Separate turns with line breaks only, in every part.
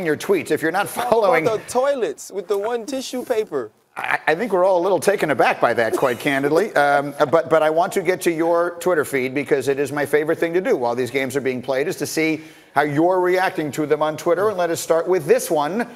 your tweets. If you're not
Talk
following
about the toilets with the one tissue paper.
I think we're all a little taken aback by that, quite candidly. But I want to get to your Twitter feed because it is my favorite thing to do while these games are being played is to see how you're reacting to them on Twitter. And let us start with this one.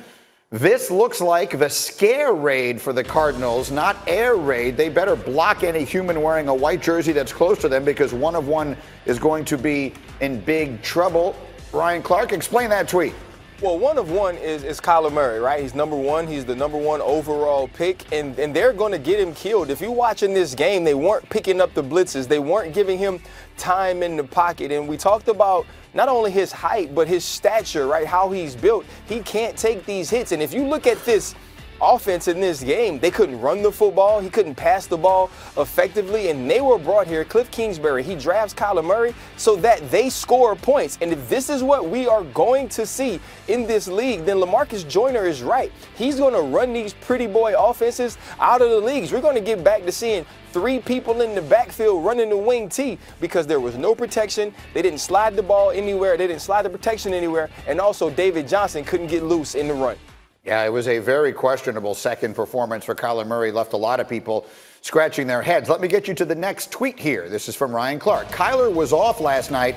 This looks like the scare raid for the Cardinals, not air raid. They better block any human wearing a white jersey that's close to them because one of one is going to be in big trouble. Ryan Clark, explain that tweet.
Well, one of one is Kyler Murray, right? He's number one. He's the number one overall pick, and they're going to get him killed. If you're watching this game, they weren't picking up the blitzes. They weren't giving him time in the pocket. And we talked about not only his height, but his stature, right? How he's built. He can't take these hits. And if you look at this offense in this game, they couldn't run the football. He couldn't pass the ball effectively. And they were brought here, Cliff Kingsbury, he drafts Kyler Murray so that they score points. And if this is what we are going to see in this league, then LaMarcus Joyner is right. He's going to run these pretty boy offenses out of the leagues. We're going to get back to seeing 3 people in the backfield running the wing T because there was no protection. They didn't slide the ball anywhere. They didn't slide the protection anywhere. And also David Johnson couldn't get loose in the run.
Yeah, it was a very questionable second performance for Kyler Murray. Left a lot of people scratching their heads. Let me get you to the next tweet here. This is from Ryan Clark. Kyler was off last night,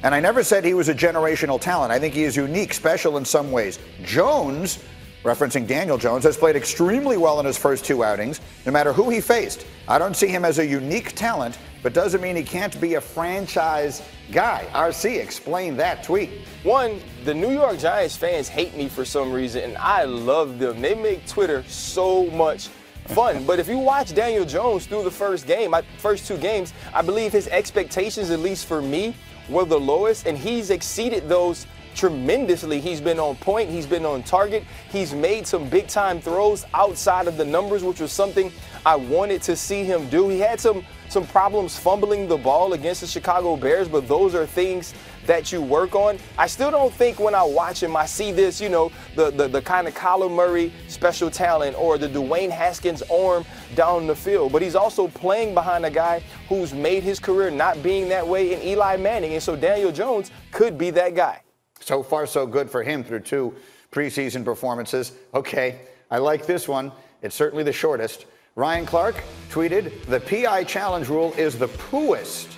and I never said he was a generational talent. I think he is unique, special in some ways. Jones, referencing Daniel Jones, has played extremely well in his first 2 outings, no matter who he faced. I don't see him as a unique talent, but doesn't mean he can't be a franchise guy. RC, explain that tweet.
One, the New York Giants fans hate me for some reason, and I love them. They make Twitter so much fun. But if you watch Daniel Jones through the first 2 games, I believe his expectations, at least for me, were the lowest, and he's exceeded those tremendously. He's been on point. He's been on target. He's made some big-time throws outside of the numbers, which was something I wanted to see him do. He had some problems fumbling the ball against the Chicago Bears, but those are things that you work on. I still don't think when I watch him, I see this, the kind of Kyler Murray special talent or the Dwayne Haskins arm down the field. But he's also playing behind a guy who's made his career not being that way in Eli Manning. And so Daniel Jones could be that guy.
So far, so good for him through 2 preseason performances. Okay, I like this one. It's certainly the shortest. Ryan Clark tweeted, the PI challenge rule is the pooest.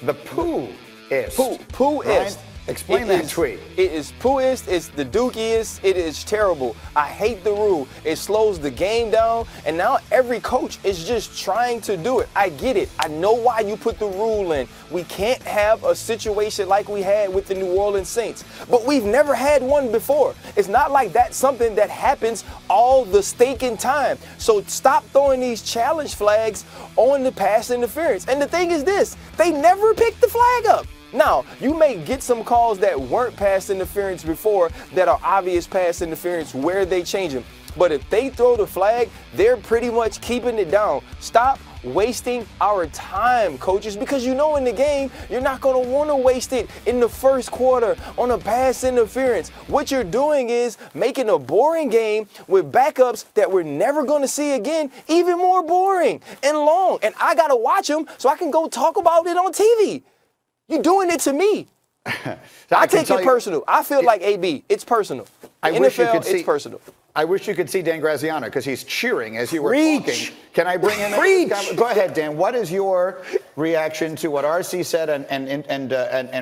The poo-ist.
Poo-ist.
Ryan, explain that tweet.
It is pooist, it's the dookiest, it is terrible. I hate the rule. It slows the game down, and now every coach is just trying to do it. I get it. I know why you put the rule in. We can't have a situation like we had with the New Orleans Saints, but we've never had one before. It's not like that's something that happens all the stinking time. So stop throwing these challenge flags on the pass interference. And the thing is this, they never picked the flag up. Now, you may get some calls that weren't pass interference before that are obvious pass interference where they change them. But if they throw the flag, they're pretty much keeping it down. Stop wasting our time, coaches, because in the game, you're not going to want to waste it in the first quarter on a pass interference. What you're doing is making a boring game with backups that we're never going to see again, even more boring and long. And I got to watch them so I can go talk about it on TV. You're doing it to me. I take it personal. I feel like AB. It's personal. It's personal.
I wish you could see Dan Graziano because he's cheering as you were talking. Can I bring in? Go ahead, Dan. What is your reaction to what RC said and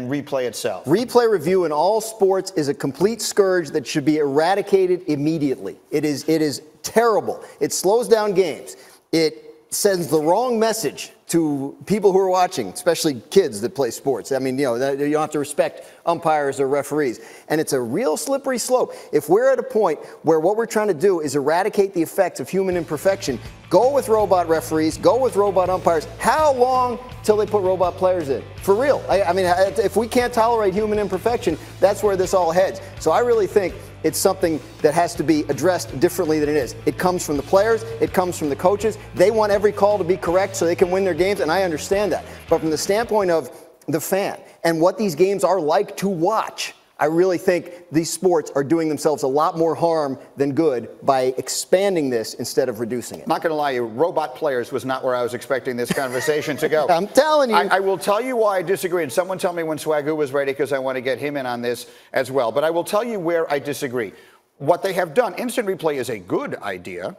replay itself?
Replay review in all sports is a complete scourge that should be eradicated immediately. It is terrible. It slows down games. It sends the wrong message to people who are watching, especially kids that play sports. I mean, you don't have to respect umpires or referees. And it's a real slippery slope. If we're at a point where what we're trying to do is eradicate the effects of human imperfection, go with robot referees, go with robot umpires. How long till they put robot players in? For real. I mean, if we can't tolerate human imperfection, that's where this all heads. So I really think it's something that has to be addressed differently than it is. It comes from the players. It comes from the coaches. They want every call to be correct so they can win their games, and I understand that. But from the standpoint of the fan and what these games are like to watch, I really think these sports are doing themselves a lot more harm than good by expanding this instead of reducing it.
Not going to lie, you robot players was not where I was expecting this conversation to go.
I'm telling you.
I will tell you why I disagree, and someone tell me when Swagoo was ready because I want to get him in on this as well. But I will tell you where I disagree. What they have done, instant replay is a good idea,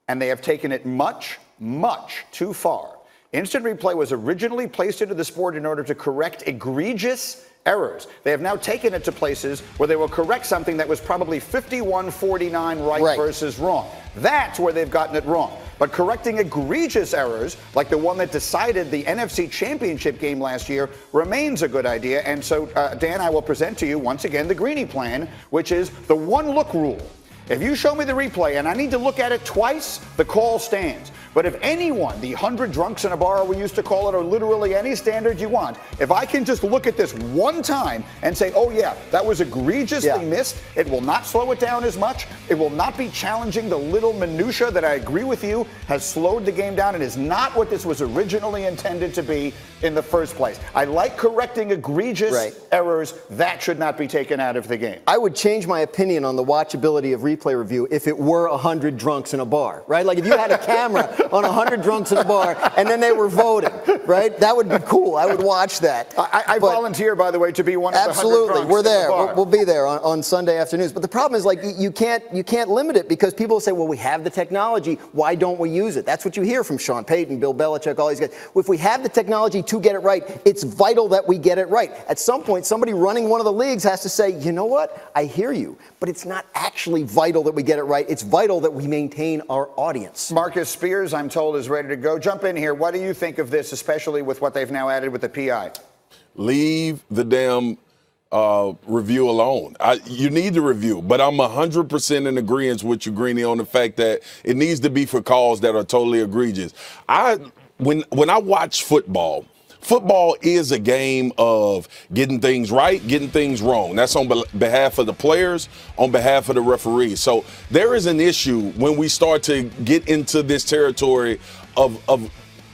and they have taken it much, much too far. Instant replay was originally placed into the sport in order to correct egregious errors. They have now taken it to places where they will correct something that was probably 51-49 right versus wrong. That's where they've gotten it wrong. But correcting egregious errors, like the one that decided the NFC Championship game last year, remains a good idea. And so, Dan, I will present to you once again the Greeny plan, which is the one-look rule. If you show me the replay and I need to look at it twice, the call stands. But if anyone, the 100 drunks in a bar we used to call it, or literally any standard you want, if I can just look at this one time and say, oh yeah, that was egregiously missed, it will not slow it down as much. It will not be challenging the little minutia that I agree with you has slowed the game down and is not what this was originally intended to be in the first place. I like correcting egregious errors. That should not be taken out of the game.
I would change my opinion on the watchability of replay review if it were 100 drunks in a bar, right? Like if you had a camera on 100 drunks in a bar and then they were voting, right? That would be cool. I would watch that.
I volunteer, by the way, to be one of the 100 drunks.
Absolutely, we're there. We'll be there on Sunday afternoons. But the problem is, like, you can't limit it because people say, well, we have the technology. Why don't we use it? That's what you hear from Sean Payton, Bill Belichick, all these guys. If we have the technology to get it right, it's vital that we get it right. At some point, somebody running one of the leagues has to say, you know what? I hear you, but it's not actually vital that we get it right. It's vital that we maintain our audience.
Marcus Spears, I'm told, is ready to go. Jump in here. What do you think of this, especially with what they've now added with the PI?
Leave the damn review alone. You need the review, but I'm 100% in agreement with you, Greeny, on the fact that it needs to be for calls that are totally egregious. When I watch football is a game of getting things right, getting things wrong. That's on behalf of the players, on behalf of the referees. So there is an issue when we start to get into this territory of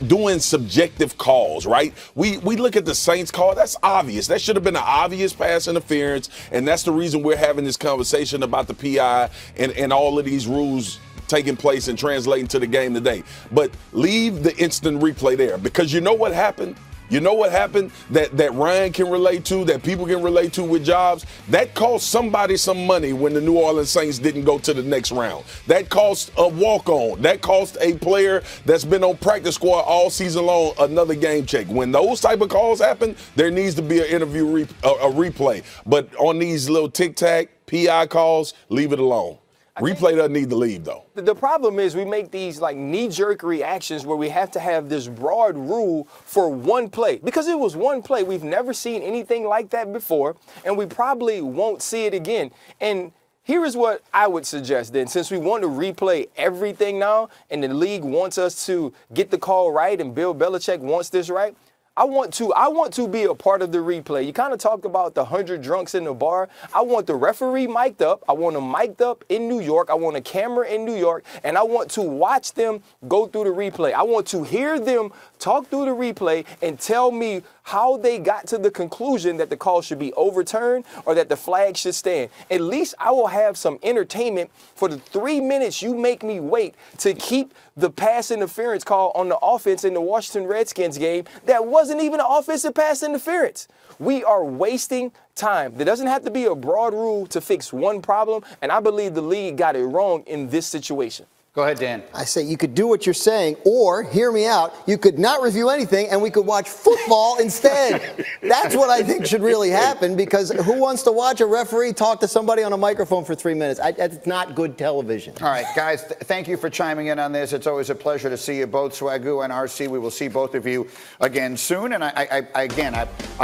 doing subjective calls, right? We look at the Saints call, that's obvious. That should have been an obvious pass interference, and that's the reason we're having this conversation about the PI and all of these rules taking place and translating to the game today. But leave the instant replay there, because you know what happened? You know what happened that Ryan can relate to, that people can relate to with jobs? That cost somebody some money when the New Orleans Saints didn't go to the next round. That cost a walk-on. That cost a player that's been on practice squad all season long another game check. When those type of calls happen, there needs to be an interview a replay. But on these little tic-tac, PI calls, leave it alone. Replay doesn't need to leave, though.
The problem is we make these like knee-jerk reactions where we have to have this broad rule for one play. Because it was one play. We've never seen anything like that before, and we probably won't see it again. And here is what I would suggest then. Since we want to replay everything now, and the league wants us to get the call right, and Bill Belichick wants this right, I want to be a part of the replay. You kind of talked about the 100 drunks in the bar. I want the referee mic'd up. I want him mic'd up in New York. I want a camera in New York, and I want to watch them go through the replay. I want to hear them talk through the replay and tell me how they got to the conclusion that the call should be overturned or that the flag should stand. At least I will have some entertainment for the 3 minutes you make me wait to keep the pass interference call on the offense in the Washington Redskins game that wasn't even an offensive pass interference. We are wasting time. There doesn't have to be a broad rule to fix one problem, and I believe the league got it wrong in this situation.
Go ahead, Dan.
I say you could do what you're saying, or, hear me out, you could not review anything and we could watch football instead. That's what I think should really happen, because who wants to watch a referee talk to somebody on a microphone for 3 minutes? That's not good television.
All right, guys, thank you for chiming in on this. It's always a pleasure to see you both, Swagoo and RC. We will see both of you again soon. And I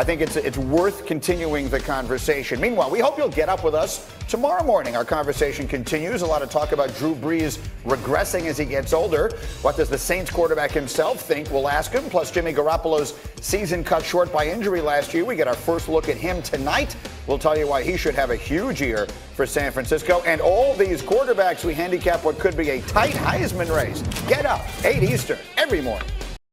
think it's worth continuing the conversation. Meanwhile, we hope you'll get up with us tomorrow morning. Our conversation continues. A lot of talk about Drew Brees regressing as he gets older. What does the Saints quarterback himself think? We'll ask him. Plus, Jimmy Garoppolo's season cut short by injury last year. We get our first look at him tonight. We'll tell you why he should have a huge year for San Francisco. And all these quarterbacks, we handicap what could be a tight Heisman race. Get up, 8 Eastern, every morning.